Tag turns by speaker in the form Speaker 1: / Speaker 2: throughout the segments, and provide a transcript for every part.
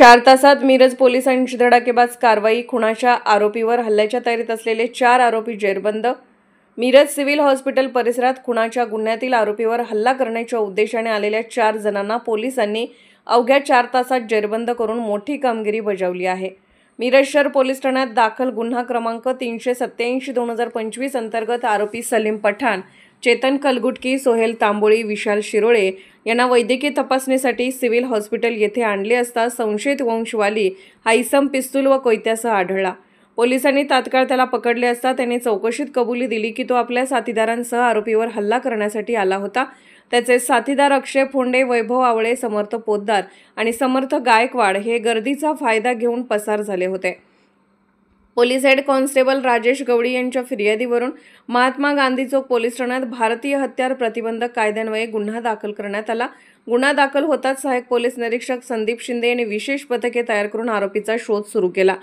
Speaker 1: 4 तासात मिरज पोलिसांची धडाकेबाज कारवाई। खुनाच्या आरोपीवर हल्ल्याच्या तयारीत असलेले 4 आरोपी जेरबंद। मिरज सिव्हिल हॉस्पिटल परिसरात खुनाच्या गुन्ह्यातील आरोपीवर हल्ला करण्याच्या उद्देशाने आलेल्या 4 जणांना पोलिसांनी अवघ्या 4 तासात जेरबंद करून मोठी कामगिरी बजावली आहे। मिरज शहर पोलीस ठाण्यात दाखल गुन्हा क्रमांक 387/2025 अंतर्गत आरोपी सलीम पठाण, चेतन कलगुटकी, सोहेल तांबोळी, विशाल शिरोळे यांना वैद्यकीय तपासणीसाठी सिव्हिल हॉस्पिटल येथे आणले असता संशयित वंशवाली हा इसम पिस्तूल व कोयत्यासह आढळला। पोलिसांनी तात्काळ त्याला पकडले असता त्याने चौकशीत कबुली दिली की तो आपल्या साथीदारांसह आरोपीवर हल्ला करण्यासाठी आला होता। त्याचे साथीदार अक्षय फोंडे, वैभव आवळे, समर्थ पोद्दार आणि समर्थ गायकवाड हे गर्दीचा फायदा घेऊन पसार झाले होते। पोलीस हेड कॉन्स्टेबल राजेश गवळी यांच्या फिर्यादीवरून महात्मा गांधी चौक पोलीस ठाण्यात भारतीय हत्यार प्रतिबंधक कायद्यान्वये गुन्हा दाखल करण्यात आला। गुन्हा दाखल होताच सहाय्यक पोलीस निरीक्षक संदीप शिंदे यांनी विशेष पथके तयार करून आरोपीचा शोध सुरू केला।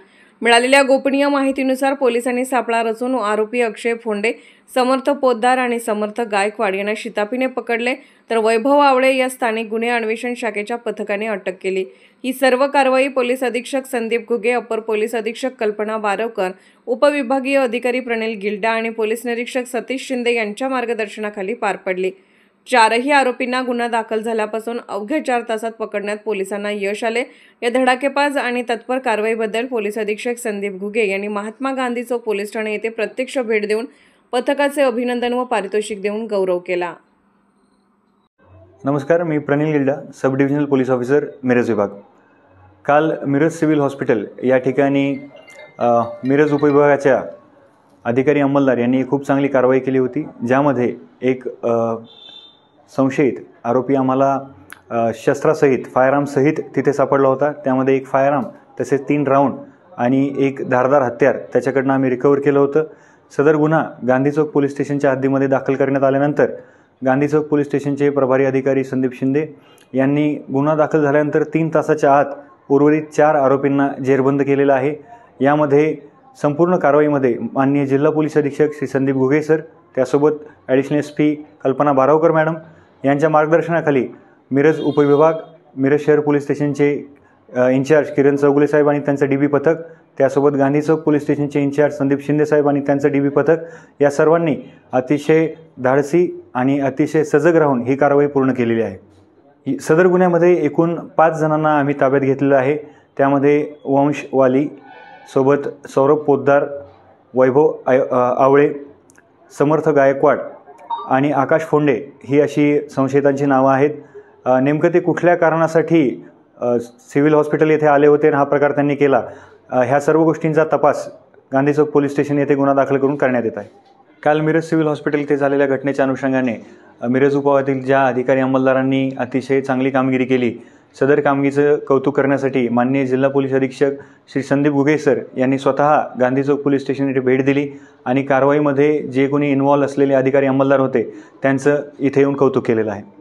Speaker 1: मिळालेल्या गोपनीय माहितीनुसार पोलिसांनी सापळा रचून आरोपी अक्षय फोंडे, समर्थ पोद्दार आणि समर्थ गायकवाड यांना शिताफीने पकडले, तर वैभव आवळे या स्थानिक गुन्हे अन्वेषण शाखेच्या पथकाने अटक केली। ही सर्व कारवाई पोलीस अधीक्षक संदीप घुगे, अपर पोलीस अधीक्षक कल्पना बारवकर, उपविभागीय अधिकारी प्रणिल गिल्डा आणि पोलीस निरीक्षक सतीश शिंदे यांच्या मार्गदर्शनाखाली पार पडली। 4ही आरोपींना गुन्हा दाखल झाल्यापासून अवघ्या 4 तासात पकडण्यात पोलिसांना यश आले। या धडाकेबाज आणि तत्पर कारवाईबद्दल पोलीस अधीक्षक संदीप घुगे यांनी महात्मा गांधी चौक पोलीस ठाणे येथे प्रत्यक्ष भेट देऊन पथकाचे अभिनंदन व पारितोषिक देऊन गौरव केला।
Speaker 2: नमस्कार, मी Pranil Gilda, sub divisional police officer, Miraj विभाग। काल मिरज सिव्हिल हॉस्पिटल या ठिकाणी मिरज उपविभागाच्या अधिकारी अंमलदार यांनी खूप चांगली कारवाई केली होती, ज्यामध्ये एक संशयित आरोपी आम्हाला शस्त्रासहित, फायरआर्मसहित तिथे सापडला होता। त्यामध्ये एक फायरआर्म, तसेच 3 राऊंड आणि एक धारदार हत्यार त्याच्याकडनं आम्ही रिकवर केलं होतं। सदर गुन्हा गांधी चौक पोलीस स्टेशनच्या हद्दीमध्ये दाखल करण्यात आल्यानंतर गांधी चौक पोलीस स्टेशनचे प्रभारी अधिकारी संदीप शिंदे यांनी गुन्हा दाखल झाल्यानंतर 3 तासाच्या आत उर्वरित 4 आरोपींना जेरबंद केलेलं आहे। यामध्ये संपूर्ण कारवाईमध्ये माननीय जिल्हा पोलीस अधीक्षक श्री संदीप घुगे सर, त्यासोबत ॲडिशनल SP कल्पना बारवकर मॅडम यांच्या मार्गदर्शनाखाली मिरज उपविभाग, मिरज शहर पोलीस स्टेशनचे इंचार्ज किरण चौगुले साहेब आणि त्यांचं DB पथक, त्यासोबत गांधी चौक पोलीस स्टेशनचे इंचार्ज संदीप शिंदे साहेब आणि त्यांचं DB पथक या सर्वांनी अतिशय धाडसी आणि अतिशय सजग राहून ही कारवाई पूर्ण केलेली आहे। सदर गुन्ह्यामध्ये एकूण 5 जणांना आम्ही ताब्यात घेतलेलं आहे। त्यामध्ये वंशवाली सोबत सौरभ पोद्दार, वैभव आवळे, समर्थ गायकवाड आणि आकाश फोंडे ही अशी संशयितांची नावं आहेत। नेमकं ते कुठल्या कारणासाठी सिव्हिल हॉस्पिटल येथे आले होते आणि हा प्रकार त्यांनी केला, ह्या सर्व गोष्टींचा तपास गांधी चौक पोलीस स्टेशन येथे गुन्हा दाखल करून करण्यात येत आहे। काल मिरज सिव्हिल हॉस्पिटल येथे झालेल्या घटनेच्या अनुषंगाने मिरज उपविभागातील ज्या अधिकारी अंमलदारांनी अतिशय चांगली कामगिरी केली, सदर कामगिरीचं कौतुक करण्यासाठी माननीय जिल्हा पोलीस अधीक्षक श्री संदीप घुगे सर यांनी स्वतः गांधी चौक पोलीस स्टेशन येथे भेट दिली आणि कारवाईमध्ये जे कोणी इन्व्हॉल्व असलेले अधिकारी अंमलदार होते त्यांचं इथे येऊन कौतुक केलेलं आहे।